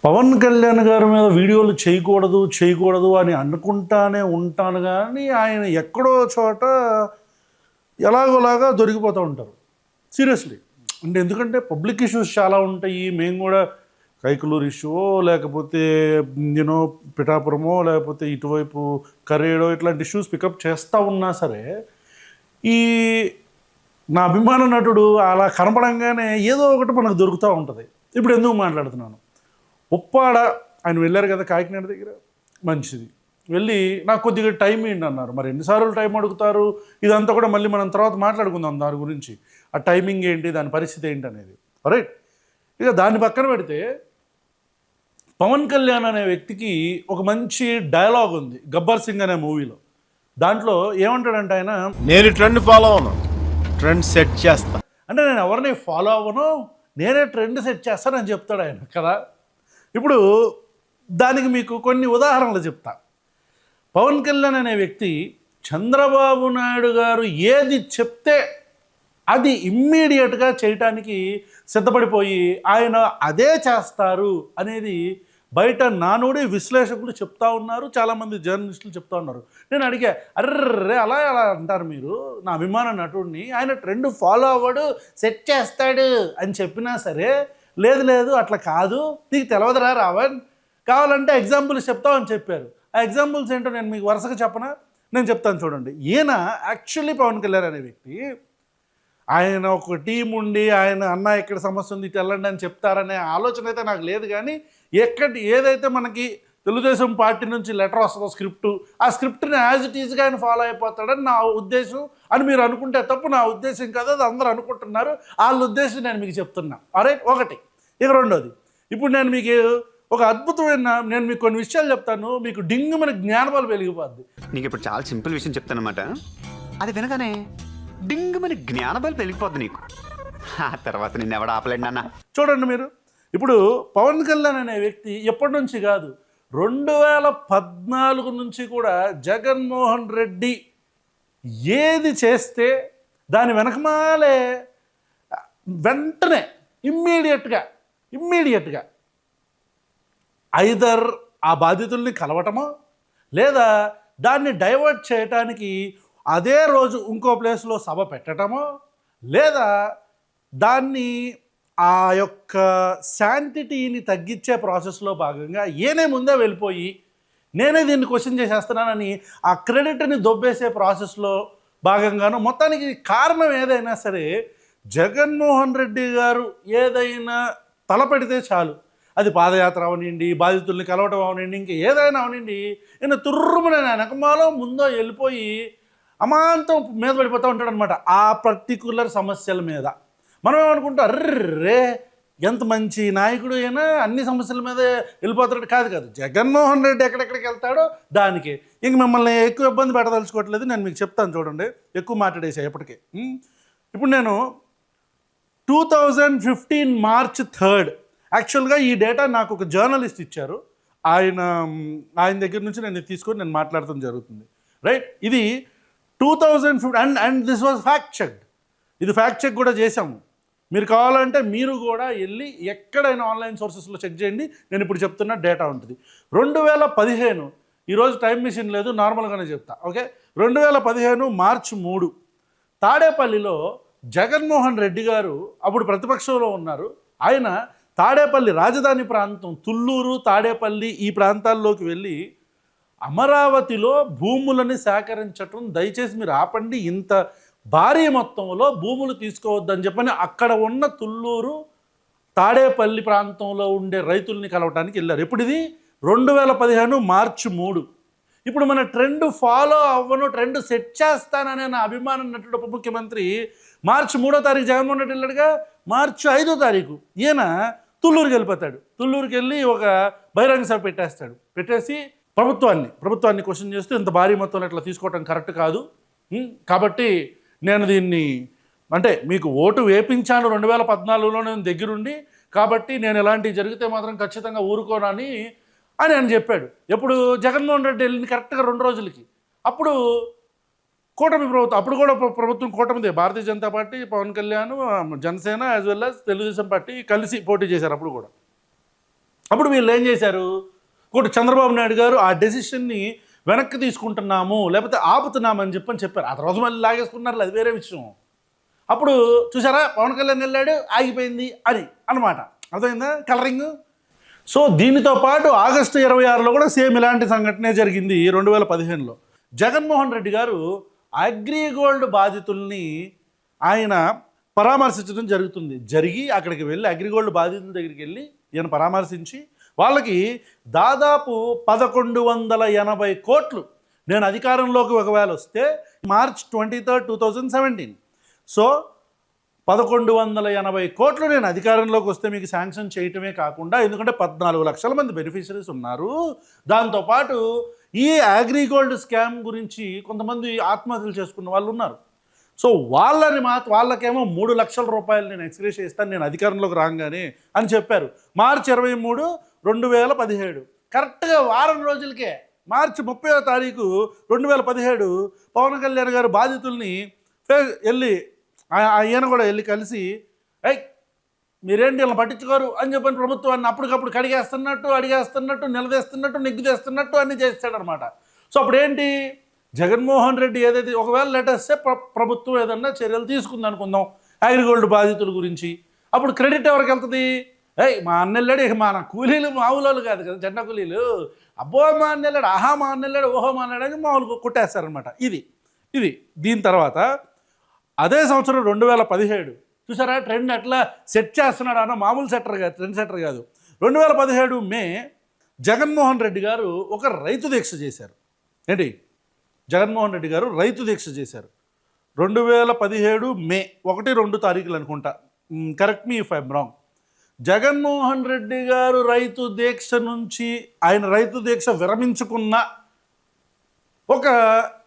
పవన్ కళ్యాణ్ గారి మీద వీడియోలు చేయకూడదు అని అనుకుంటానే ఉంటాను కానీ ఆయన ఎక్కడో చోట ఎలాగోలాగా దొరికిపోతూ ఉంటారు. సీరియస్లీ అంటే ఎందుకంటే పబ్లిక్ ఇష్యూస్ చాలా ఉంటాయి. మేము కూడా కైకలూరు ఇష్యూ లేకపోతే యూనో పిఠాపురమో లేకపోతే ఇటువైపు కరేడో ఇట్లాంటి ఇష్యూస్ పికప్ చేస్తూ ఉన్నా సరే ఈ నా అభిమాన నటుడు అలా కనపడంగానే ఏదో ఒకటి మనకు దొరుకుతూ ఉంటుంది. ఇప్పుడు ఎందుకు మాట్లాడుతున్నాను, ఉప్పాడ ఆయన వెళ్ళారు కదా కాకినాడ దగ్గర, మంచిది. వెళ్ళి నాకు కొద్దిగా టైం ఏంటి అన్నారు. మరి ఎన్నిసార్లు టైం అడుగుతారు, ఇదంతా కూడా మళ్ళీ మనం తర్వాత మాట్లాడుకుందాం దాని గురించి. ఆ టైమింగ్ ఏంటి, దాని పరిస్థితి ఏంటి అనేది. రైట్. ఇక దాన్ని పక్కన పెడితే పవన్ కళ్యాణ్ అనే వ్యక్తికి ఒక మంచి డైలాగ్ ఉంది గబ్బర్ సింగ్ అనే మూవీలో. దాంట్లో ఏమంటాడంటే ఆయన, నేను ట్రెండ్ ఫాలో అవను, ట్రెండ్ సెట్ చేస్తా. అంటే నేను ఎవరిని ఫాలో అవ్వను, నేనే ట్రెండ్ సెట్ చేస్తానని చెప్తాడు ఆయన కదా. ఇప్పుడు దానికి మీకు కొన్ని ఉదాహరణలు చెప్తా. పవన్ కళ్యాణ్ అనే వ్యక్తి చంద్రబాబు నాయుడు గారు ఏది చెప్తే అది ఇమ్మీడియట్గా చేయటానికి సిద్ధపడిపోయి ఆయన అదే చేస్తారు అనేది బయట నానుడి విశ్లేషకులు చెప్తా ఉన్నారు, చాలామంది జర్నలిస్టులు చెప్తా ఉన్నారు. నేను అడిగా, అర్రే అలా అంటారు మీరు, నా అభిమాన నటుడిని ఆయన ట్రెండ్ ఫాలో అవ్వడు సెట్ చేస్తాడు అని చెప్పినా సరే, లేదు అట్లా కాదు, నీకు తెలవదురా రావణ్, కావాలంటే ఎగ్జాంపుల్స్ చెప్తామని చెప్పారు. ఆ ఎగ్జాంపుల్స్ ఏంటో నేను మీకు వరుసగా చెప్పనా, నేను చెప్తాను చూడండి. ఈయన యాక్చువల్లీ పవన్ కళ్యాణ్ అనే వ్యక్తి, ఆయన ఒక టీం ఉండి ఆయన అన్న ఎక్కడ సమస్య ఉంది ఇటు వెళ్ళండి అని చెప్తారనే ఆలోచన అయితే నాకు లేదు. కానీ ఏదైతే మనకి తెలుగుదేశం పార్టీ నుంచి లెటర్ వస్తుందో స్క్రిప్టు, ఆ స్క్రిప్ట్ని యాజ్ ఇట్ ఈజ్గా ఆయన ఫాలో అయిపోతాడని నా ఉద్దేశం అని మీరు అనుకుంటే తప్పు. నా ఉద్దేశం కాదు, అది అందరూ అనుకుంటున్నారు. వాళ్ళ ఉద్దేశం నేను మీకు చెప్తున్నా. అరే ఒకటి. ఇక రెండోది, ఇప్పుడు నేను మీకు ఒక అద్భుతమైన నేను మీకు కొన్ని విషయాలు చెప్తాను, మీకు డింగు మన జ్ఞానబలం వెలిగిపోద్ది. నీకు ఇప్పుడు చాలా సింపుల్ విషయం చెప్తానమాట, అది వినగానే డింగు మన జ్ఞానబలం వెలిగిపోద్ది నీకు. ఆ తర్వాత నేను ఎవడ ఆపలేడు నాన్న. చూడండి మీరు, ఇప్పుడు పవన్ కళ్యాణ్ అనే వ్యక్తి ఎప్పటి నుంచి కాదు, 2014 నుంచి కూడా జగన్మోహన్ రెడ్డి ఏది చేస్తే దాని వెనకమాలే వెంటనే ఇమ్మీడియట్గా ఐదర్ ఆ బాధితుల్ని కలవటమో లేదా దాన్ని డైవర్ట్ చేయటానికి అదే రోజు ఇంకో ప్లేస్లో సభ పెట్టడమో లేదా దాన్ని ఆ యొక్క శాంటిటీని తగ్గించే ప్రాసెస్లో భాగంగా ఏనే ముందే వెళ్ళిపోయి నేనే దీన్ని క్వశ్చన్ చేసేస్తున్నానని ఆ క్రెడిట్ని దొబ్బేసే ప్రాసెస్లో భాగంగాను, మొత్తానికి కారణం ఏదైనా సరే జగన్మోహన్ రెడ్డి గారు ఏదైనా తలపెడితే చాలు, అది పాదయాత్ర అవనండి, బాధితుల్ని కలవటం అవనండి, ఇంక ఏదైనా అవనండి, ఈయన తుర్రుమున వెనకమాలో ముందో వెళ్ళిపోయి అమాంతం మీద పడిపోతూ ఉంటాడు అనమాట ఆ పర్టికులర్ సమస్యల మీద. మనం ఏమనుకుంటాం, అర్రే ఎంత మంచి నాయకుడు అయినా అన్ని సమస్యల మీద వెళ్ళిపోతాడు. కాదు, జగన్మోహన్ రెడ్డి ఎక్కడెక్కడికి వెళ్తాడో దానికి. ఇంక మిమ్మల్ని ఎక్కువ ఇబ్బంది పెట్టదలుచుకోవట్లేదు, నేను మీకు చెప్తాను చూడండి, ఎక్కువ మాట్లాడేసా ఎప్పటికీ. ఇప్పుడు నేను 2015 March 3 యాక్చువల్గా ఈ డేటా నాకు ఒక జర్నలిస్ట్ ఇచ్చారు. ఆయన దగ్గర నుంచి నేను తీసుకొని నేను మాట్లాడటం జరుగుతుంది. రైట్. ఇది 2015 and this was fact check. ఇది ఫ్యాక్ట్ చెక్ కూడా చేశాము. మీరు కావాలంటే మీరు కూడా వెళ్ళి ఎక్కడైనా ఆన్లైన్ సోర్సెస్లో చెక్ చేయండి. నేను ఇప్పుడు చెప్తున్న డేటా ఉంటుంది. 2015, ఈరోజు టైం మిషన్ లేదు, నార్మల్గానే చెప్తా. ఓకే. 2015 March 3 తాడేపల్లిలో జగన్మోహన్ రెడ్డి గారు అప్పుడు ప్రతిపక్షంలో ఉన్నారు. ఆయన తాడేపల్లి రాజధాని ప్రాంతం తుళ్ళూరు, తాడేపల్లి ఈ ప్రాంతాల్లోకి వెళ్ళి అమరావతిలో భూములని సేకరించటం దయచేసి మీరు ఆపండి, ఇంత భారీ మొత్తంలో భూములు తీసుకోవద్దని చెప్పని అక్కడ ఉన్న తుళ్ళూరు తాడేపల్లి ప్రాంతంలో ఉండే రైతుల్ని కలవటానికి వెళ్ళారు. ఎప్పుడు ఇది 2015 March 3. ఇప్పుడు మన ట్రెండ్ ఫాలో అవ్వను, ట్రెండ్ సెట్ చేస్తాననే నా అభిమానం నటుడు ఉప ముఖ్యమంత్రి March 3 జగన్మోహన్ రెడ్డి వెళ్ళాడుగా. March 5 ఈయన తుళ్ళూరుకి వెళ్ళిపోతాడు. తుళ్ళూరుకి వెళ్ళి ఒక బహిరంగ సభ పెట్టేసి ప్రభుత్వాన్ని క్వశ్చన్ చేస్తూ ఇంత భారీ మొత్తంలో ఇట్లా తీసుకోవటం కరెక్ట్ కాదు, కాబట్టి నేను దీన్ని అంటే మీకు ఓటు వేపించాను 2014లో నేను దగ్గరుండి, కాబట్టి నేను ఇలాంటివి జరిగితే మాత్రం ఖచ్చితంగా ఊరుకోనని ఆయన చెప్పాడు. ఎప్పుడు జగన్మోహన్ రెడ్డి వెళ్ళింది కరెక్ట్గా 2 రోజులకి. అప్పుడు కూటమి ప్రభుత్వం, అప్పుడు కూడా ప్రభుత్వం కూటమిదే, Bharatiya Janata Party, Pawan Kalyan, Janasena as well as Telugu Desam Party కలిసి పోటీ చేశారు అప్పుడు కూడా. అప్పుడు వీళ్ళు ఏం చేశారు, ఒకటి చంద్రబాబు నాయుడు గారు ఆ డెసిషన్ని వెనక్కి తీసుకుంటున్నాము లేకపోతే ఆపుతున్నామని చెప్పారు. ఆ తర్వాత మళ్ళీ లాగేసుకున్నారు, అది వేరే విషయం. అప్పుడు చూసారా పవన్ కళ్యాణ్ వెళ్ళాడు ఆగిపోయింది అని అన్నమాట. అర్థమైందా కలరింగ్? సో దీనితో పాటు ఆగస్టు 26లో కూడా సేమ్ ఇలాంటి సంఘటనే జరిగింది 2015లో. జగన్మోహన్ రెడ్డి గారు అగ్రిగోల్డ్ బాధితుల్ని ఆయన పరామర్శించడం జరిగి అక్కడికి వెళ్ళి అగ్రిగోల్డ్ బాధితుల దగ్గరికి వెళ్ళి ఈయన పరామర్శించి వాళ్ళకి దాదాపు 1180 కోట్లు, నేను అధికారంలోకి ఒకవేళ వస్తే March 23, 2017, సో 1180 కోట్లు నేను అధికారంలోకి వస్తే మీకు శాంక్షన్ చేయటమే కాకుండా, ఎందుకంటే 14 లక్షల మంది బెనిఫిషరీస్ ఉన్నారు, దాంతోపాటు ఈ అగ్రిగోల్డ్ స్కామ్ గురించి కొంతమంది ఆత్మహత్యలు చేసుకున్న వాళ్ళు ఉన్నారు. సో వాళ్ళకేమో 3 లక్షల రూపాయలు నేను ఎక్స్గ్రేష్ చేస్తాను నేను అధికారంలోకి రాగానే అని చెప్పారు. March 23, 2017, కరెక్ట్గా వారం రోజులకే March 30, 2017 పవన్ కళ్యాణ్ గారు బాధితుల్ని వెళ్ళి ఈయన కూడా వెళ్ళి కలిసి మీరేంటి ఇలా పట్టించుకోరు అని చెప్పని ప్రభుత్వాన్ని అప్పటికప్పుడు అడిగేస్తున్నట్టు నిలదీస్తున్నట్టు నెగ్గుదేస్తున్నట్టు అన్నీ చేస్తాడనమాట. సో అప్పుడేంటి జగన్మోహన్ రెడ్డి ఏదైతే ఒకవేళ లెటర్స్తే ప్రభుత్వం ఏదన్నా చర్యలు తీసుకుంది అనుకుందాం అగ్రిగోల్డ్ బాధితుల గురించి, అప్పుడు క్రెడిట్ ఎవరికి వెళ్తుంది? మా అన్నెళ్ళాడు, ఇక మన కూలీలు మామూలు కాదు కదా, జెండా కూలీలు, అబ్బో మా అన్నెళ్ళాడు, ఆహా మా అన్నెళ్ళాడు, ఓహో మా అన్నెళ్ళాడు అని మామూలు కొట్టేస్తారనమాట. ఇది దీని తర్వాత అదే సంవత్సరం 2017 చూసారా ట్రెండ్ ఎట్లా సెట్ చేస్తున్నాడు అన్న, మామూలు ట్రెండ్ సెట్టర్ కాదు. 2017 మే జగన్మోహన్ రెడ్డి గారు ఒక రైతు దీక్ష చేశారు. ఏంటి జగన్మోహన్ రెడ్డి గారు రైతు దీక్ష చేశారు 2017 మే 1, 2 తారీఖులు అనుకుంటా, correct me if I'm wrong. Jaganmohan Reddy గారు రైతు దీక్ష నుంచి ఆయన రైతు దీక్ష విరమించుకున్న ఒక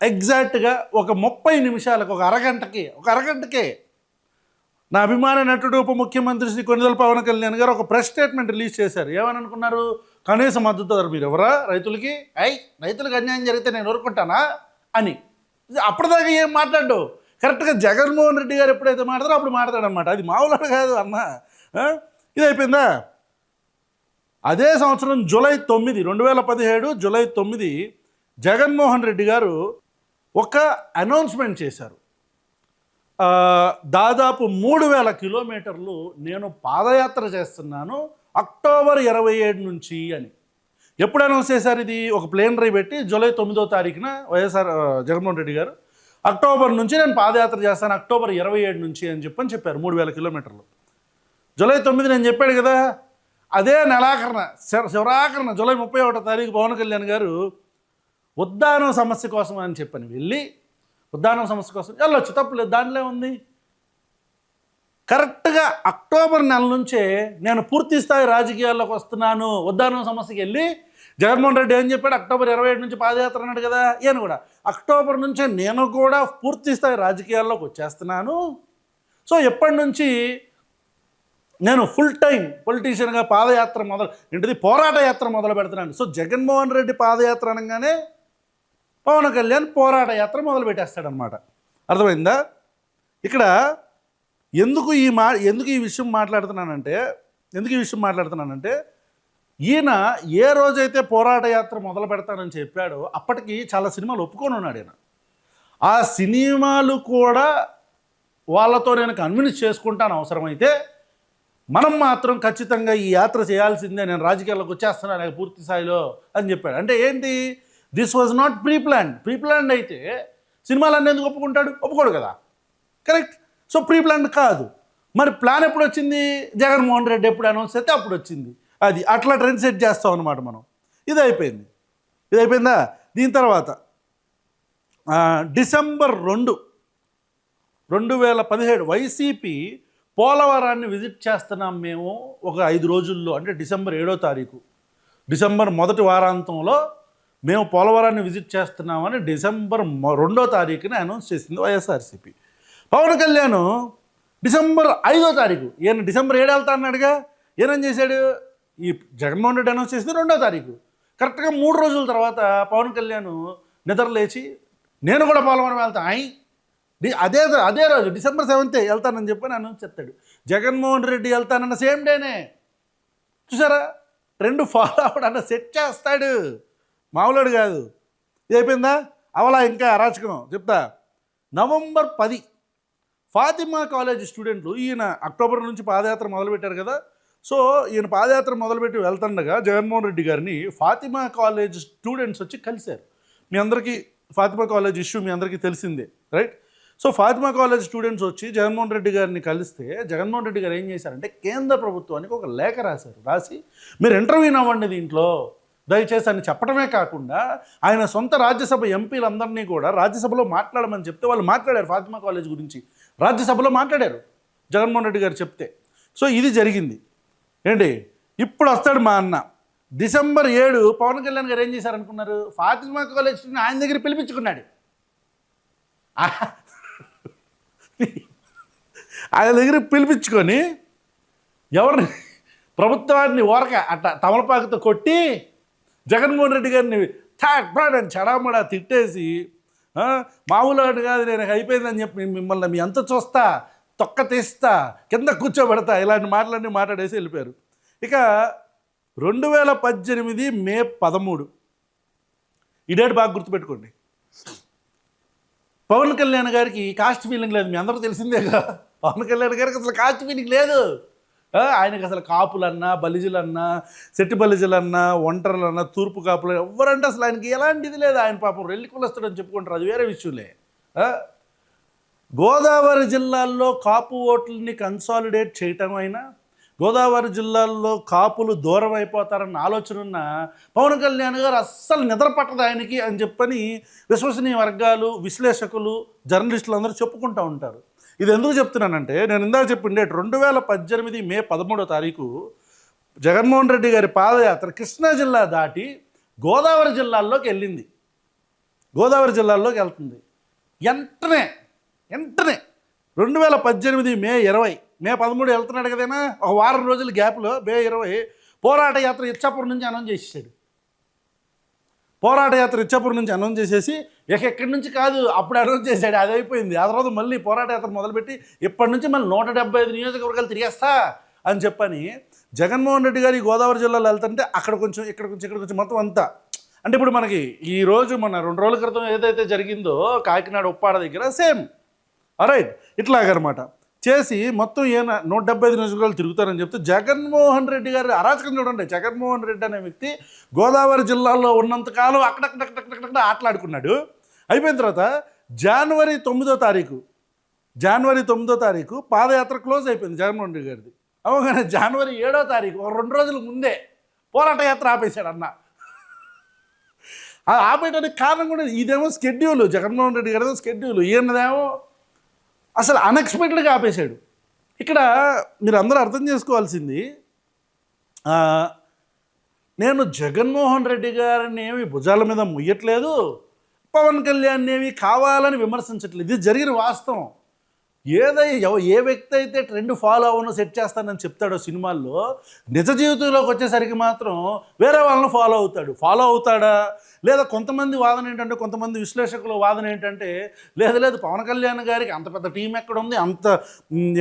ఎగ్జాక్ట్గా ఒక 30 నిమిషాలకు ఒక అరగంటకే నా అభిమాన నటుడు ఉప ముఖ్యమంత్రి శ్రీ కొనిదెల పవన్ కళ్యాణ్ గారు ఒక ప్రెస్ స్టేట్మెంట్ రిలీజ్ చేశారు. ఏమని అనుకున్నారు? కనీస మద్దతు ధర మీరు ఎవరా రైతులకి, రైతులకు అన్యాయం జరిగితే నేను ఊరుకుంటానా అని. అప్పటిదాకా ఏం మాట్లాడు, కరెక్ట్గా జగన్మోహన్ రెడ్డి గారు ఎప్పుడైతే మాట్లాడారో అప్పుడు మాట్లాడనమాట. అది మామూలు కాదు అన్న. ఇది అయిపోయిందా? అదే సంవత్సరం జూలై 9, 2017 జూలై 9 జగన్మోహన్ రెడ్డి గారు ఒక అనౌన్స్మెంట్ చేశారు. దాదాపు 3000 కిలోమీటర్లు నేను పాదయాత్ర చేస్తున్నాను అక్టోబర్ 27 నుంచి అని. ఎప్పుడు అనౌన్స్ చేశారు? ఇది ఒక ప్లేన్ డ్రైవ్ పెట్టి జూలై 9వ తారీఖున వైఎస్ఆర్ జగన్మోహన్ రెడ్డి గారు అక్టోబర్ నుంచి నేను పాదయాత్ర చేస్తాను అక్టోబర్ 27 నుంచి అని చెప్పారు. 3000 కిలోమీటర్లు జూలై 9 నేను చెప్పాడు కదా. అదే నెలాఖరణ శివరాఖరణ జూలై 31వ తారీఖు పవన్ కళ్యాణ్ గారు ఉద్దానం సమస్య కోసం అని చెప్పని వెళ్ళి ఉద్దానం సమస్య కోసం వెళ్ళొచ్చు, తప్పులేదు, దాంట్లో ఉంది. కరెక్ట్గా అక్టోబర్ నెల నుంచే నేను పూర్తి స్థాయి రాజకీయాల్లోకి వస్తున్నాను ఉద్దానం సమస్యకి వెళ్ళి జగన్మోహన్ రెడ్డి ఏం చెప్పాడు? అక్టోబర్ 27 నుంచి పాదయాత్ర అన్నాడు కదా. ఈయన కూడా అక్టోబర్ నుంచే నేను కూడా పూర్తి స్థాయి రాజకీయాల్లోకి వచ్చేస్తున్నాను. సో ఎప్పటి నుంచి నేను ఫుల్ టైం పొలిటీషియన్గా పోరాట యాత్ర మొదలు పెడుతున్నాను. సో జగన్మోహన్ రెడ్డి పాదయాత్ర అనగానే పవన్ కళ్యాణ్ పోరాట యాత్ర మొదలు పెట్టేస్తాడనమాట. అర్థమైందా? ఇక్కడ ఎందుకు ఈ విషయం మాట్లాడుతున్నానంటే ఈయన ఏ రోజైతే పోరాట యాత్ర మొదలు పెడతానని చెప్పాడో అప్పటికి చాలా సినిమాలు ఒప్పుకొని ఉన్నాడు ఈయన. ఆ సినిమాలు కూడా వాళ్ళతో నేను కన్విన్స్ చేసుకుంటాను, అవసరమైతే మనం మాత్రం ఖచ్చితంగా ఈ యాత్ర చేయాల్సిందే, నేను రాజకీయాల్లోకి వచ్చేస్తున్నాను నాకు పూర్తి స్థాయిలో అని చెప్పాడు. అంటే ఏంటి? దిస్ వాజ్ నాట్ ప్రీప్లాన్డ్ అయితే సినిమాలన్నీ ఎందుకు ఒప్పుకోడు కదా, కరెక్ట్. సో ప్రీప్లాన్డ్ కాదు. మరి ప్లాన్ ఎప్పుడు వచ్చింది? జగన్మోహన్ రెడ్డి ఎప్పుడు అనౌన్స్ అయితే అప్పుడు వచ్చింది. అది అట్లా ట్రెండ్ సెట్ చేస్తాం అనమాట మనం. ఇది అయిపోయిందా? దీని తర్వాత డిసెంబర్ 2, 2017 వైసీపీ పోలవరాన్ని విజిట్ చేస్తున్నాం మేము ఒక 5 రోజుల్లో, అంటే డిసెంబర్ 7వ తారీఖు, డిసెంబర్ మొదటి వారాంతంలో మేము పోలవరాన్ని విజిట్ చేస్తున్నామని డిసెంబర్ 2వ తారీఖున అనౌన్స్ చేసింది వైఎస్ఆర్సీపీ. పవన్ కళ్యాణ్ డిసెంబర్ 5వ తారీఖు, ఈయన డిసెంబర్ 7 వెళ్తా అన్నాడుగా, ఈయనేం చేశాడు? ఈ జగన్మోహన్ రెడ్డి అనౌన్స్ చేసింది 2వ తారీఖు. కరెక్ట్గా 3 రోజుల తర్వాత పవన్ కళ్యాణ్ నిద్రలేచి నేను కూడా పోలవరం వెళ్తాను అదే రోజు డిసెంబర్ 7th వెళ్తానని చెప్పని అనౌన్స్ చేస్తాడు. జగన్మోహన్ రెడ్డి వెళ్తానన్న సేమ్ డేనే చూసారా ట్రెండ్ ఫాలో అవ్వడన్న సెట్ చేస్తాడు, మామూలుడు కాదు. ఇది అయిపోయిందా? అవలా ఇంకా అరాచకం చెప్తా. నవంబర్ 10 ఫాతిమా కాలేజ్ స్టూడెంట్లు, ఈయన అక్టోబర్ నుంచి పాదయాత్ర మొదలుపెట్టారు కదా. సో ఈయన పాదయాత్ర మొదలుపెట్టి వెళ్తుండగా జగన్మోహన్ రెడ్డి గారిని ఫాతిమా కాలేజ్ స్టూడెంట్స్ వచ్చి కలిశారు. మీ అందరికీ ఫాతిమా కాలేజ్ ఇష్యూ మీ అందరికీ తెలిసిందే, right? So Fatima college students వచ్చి జగన్మోహన్ రెడ్డి గారిని కలిస్తే జగన్మోహన్ రెడ్డి గారు ఏం చేశారంటే కేంద్ర ప్రభుత్వానికి ఒక లేఖ రాశారు. రాసి మీరు ఇంటర్వ్యూని అవ్వండి దీంట్లో దయచేసి అని చెప్పడమే కాకుండా ఆయన సొంత రాజ్యసభ ఎంపీలందరినీ కూడా రాజ్యసభలో మాట్లాడమని చెప్తే వాళ్ళు మాట్లాడారు. ఫాతిమా కాలేజ్ గురించి రాజ్యసభలో మాట్లాడారు జగన్మోహన్ రెడ్డి గారు చెప్తే. సో ఇది జరిగింది ఏంటి. ఇప్పుడు వస్తాడు మా అన్న. డిసెంబర్ 7 పవన్ కళ్యాణ్ గారు ఏం చేశారనుకున్నారు? ఫాతిమా కాలేజ్ ఆయన దగ్గర పిలిపించుకున్నాడు. ఆయన దగ్గర పిలిపించుకొని ఎవరిని ప్రభుత్వాన్ని ఓరక అట్లా తమలపాకుతో కొట్టి జగన్మోహన్ రెడ్డి గారిని అని చడామడా తిట్టేసి మామూలు వాడు కాదు నేను అయిపోయిందని చెప్పి మిమ్మల్ని మీ అంత చూస్తా, తొక్క తీస్తా, కింద కూర్చోబెడతా, ఇలాంటి మాటలన్నీ మాట్లాడేసి వెళ్ళిపోయారు. ఇక 2018 మే 13 ఈ డేట్ బాగా గుర్తుపెట్టుకోండి. పవన్ కళ్యాణ్ గారికి కాస్ట్ ఫీలింగ్ లేదు, మీ అందరూ తెలిసిందేగా. పవన్ కళ్యాణ్ గారికి అసలు కాస్ట్ ఫీలింగ్ లేదు. ఆయనకి అసలు కాపులన్నా, బలిజులన్నా, సెట్టి బలిజులన్నా, ఒంటరులన్నా, తూర్పు కాపులు ఎవరంటే అసలు ఆయనకి ఎలాంటిది లేదు. ఆయన పాపం రెల్లి కులస్తాడని చెప్పుకుంటారు, అది వేరే విషయంలే. గోదావరి జిల్లాల్లో కాపు ఓట్లని కన్సాలిడేట్ చేయటం అయినా, గోదావరి జిల్లాల్లో కాపులు దూరం అయిపోతారన్న ఆలోచన ఉన్న పవన్ కళ్యాణ్ గారు అస్సలు నిద్ర పట్టదు ఆయనకి అని చెప్పని విశ్వసనీయ వర్గాలు, విశ్లేషకులు, జర్నలిస్టులు అందరూ చెప్పుకుంటూ ఉంటారు. ఇది ఎందుకు చెప్తున్నానంటే నేను ఇందాక చెప్పిండే 2018 మే 13వ తారీఖు జగన్మోహన్ రెడ్డి గారి పాదయాత్ర కృష్ణా జిల్లా దాటి గోదావరి జిల్లాల్లోకి వెళ్ళింది. గోదావరి జిల్లాల్లోకి వెళ్తుంది. వెంటనే 2018 మే 20 మే 13 వెళ్తున్నాడు కదేనా, ఒక వారం రోజుల గ్యాప్లో మే 20 పోరాట యాత్ర ఇచ్చాపురం నుంచి అనౌన్స్ చేసేసాడు. పోరాట యాత్ర ఇచ్చాపురం నుంచి అనౌన్స్ చేసేసి ఎక్కడి నుంచి కాదు అప్పుడు అనౌన్స్ చేశాడు, అది అయిపోయింది. ఆ తర్వాత మళ్ళీ పోరాట యాత్ర మొదలుపెట్టి ఇప్పటి నుంచి మళ్ళీ 175 నియోజకవర్గాలు తిరిగేస్తా అని చెప్పని జగన్మోహన్ రెడ్డి గారు ఈ గోదావరి జిల్లాలో వెళ్తుంటే అక్కడ కొంచెం ఇక్కడ కొంచెం మొత్తం అంతా. అంటే ఇప్పుడు మనకి ఈరోజు మన 2 రోజుల క్రితం ఏదైతే జరిగిందో కాకినాడ ఉప్పాడ దగ్గర సేమ్ రైట్ ఇట్లాగనమాట చేసి మొత్తం 175 నియోజకవర్గాలు తిరుగుతారని చెప్తే జగన్మోహన్ రెడ్డి గారు అరాచకం చూడండి. జగన్మోహన్ రెడ్డి అనే వ్యక్తి గోదావరి జిల్లాలో ఉన్నంతకాలం అక్కడక్కడ ఆటలాడుకున్నాడు. అయిపోయిన తర్వాత జనవరి 9వ తారీఖు పాదయాత్ర క్లోజ్ అయిపోయింది జగన్మోహన్ రెడ్డి గారిది. అవగానే జనవరి 7వ తారీఖు 2 రోజుల ముందే పోరాట యాత్ర ఆపేశాడు అన్న. ఆపేయడానికి కారణం కూడా ఇదేమో స్కెడ్యూల్, జగన్మోహన్ రెడ్డి గారిదో స్కెడ్యూల్, ఈయనదేమో అసలు అన్ఎక్స్పెక్టెడ్గా ఆపేశాడు. ఇక్కడ మీరు అందరూ అర్థం చేసుకోవాల్సింది, నేను జగన్మోహన్ రెడ్డి గారిని ఏమి భుజాల మీద ముయ్యట్లేదు, పవన్ కళ్యాణ్ ఏమి కావాలని విమర్శించట్లేదు. ఇది జరిగిన వాస్తవం. ఏ వ్యక్తి అయితే ట్రెండ్ ఫాలో అవ్వను సెట్ చేస్తానని చెప్తాడో సినిమాల్లో, నిజ జీవితంలోకి వచ్చేసరికి మాత్రం వేరే వాళ్ళని ఫాలో అవుతాడా లేదా కొంతమంది వాదన ఏంటంటే, కొంతమంది విశ్లేషకుల వాదన ఏంటంటే లేదు పవన్ కళ్యాణ్ గారికి అంత పెద్ద టీం ఎక్కడ ఉంది, అంత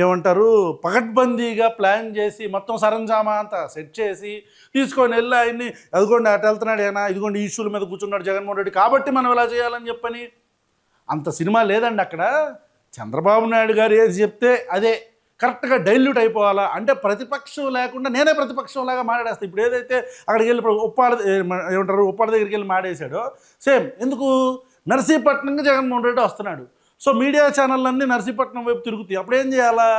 ఏమంటారు పకడ్బందీగా ప్లాన్ చేసి మొత్తం సరంజామా అంతా సెట్ చేసి తీసుకొని వెళ్ళి ఆయన్ని అదిగోండి అటు వెళ్తున్నాడు అయినా, ఇదిగోండి ఈ ఇష్యూల మీద కూర్చున్నాడు జగన్మోహన్ రెడ్డి కాబట్టి మనం ఇలా చేయాలని చెప్పని అంత సినిమా లేదండి. అక్కడ చంద్రబాబు నాయుడు గారు ఏది చెప్తే అదే కరెక్ట్గా డైల్యూట్ అయిపోవాలా అంటే ప్రతిపక్షం లేకుండా నేనే ప్రతిపక్షంలాగా మాట్లాడేస్తాను. ఇప్పుడు ఏదైతే అక్కడికి వెళ్ళి ఉప్పాడ దగ్గరికి వెళ్ళి మాడేశాడో సేమ్ ఎందుకు నర్సీపట్నంకి జగన్మోహన్ రెడ్డి వస్తున్నాడు. సో మీడియా ఛానళ్ళన్నీ నర్సీపట్నం వైపు తిరుగుతాయి. అప్పుడు ఏం చేయాలా?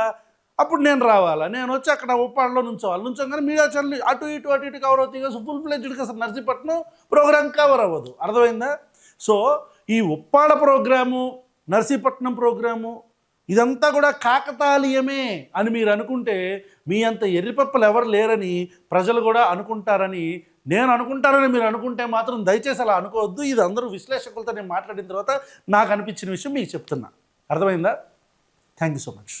అప్పుడు నేను రావాలా, నేను వచ్చి అక్కడ ఉప్పాడలో నుంచోగానే మీడియా ఛానల్ అటు ఇటు కవర్ అవుతాయి కదా. సో ఫుల్ ఫ్లెడ్జ్డ్గా అసలు నర్సీపట్నం ప్రోగ్రామ్ కవర్ అవ్వదు. అర్థమైందా? సో ఈ ఉప్పాడ ప్రోగ్రాము, నర్సీపట్నం ప్రోగ్రాము ఇదంతా కూడా కాకతాళీయమే అని మీరు అనుకుంటే మీ అంత ఎర్రిపప్పలు ఎవరు లేరని ప్రజలు కూడా అనుకుంటారని నేను అనుకుంటారని మీరు అనుకుంటే మాత్రం దయచేసి అలా అనుకోవద్దు. ఇది అందరూ విశ్లేషకులతో నేను మాట్లాడిన తర్వాత నాకు అనిపించిన విషయం మీకు చెప్తున్నా. అర్థమైందా? Thank you so much.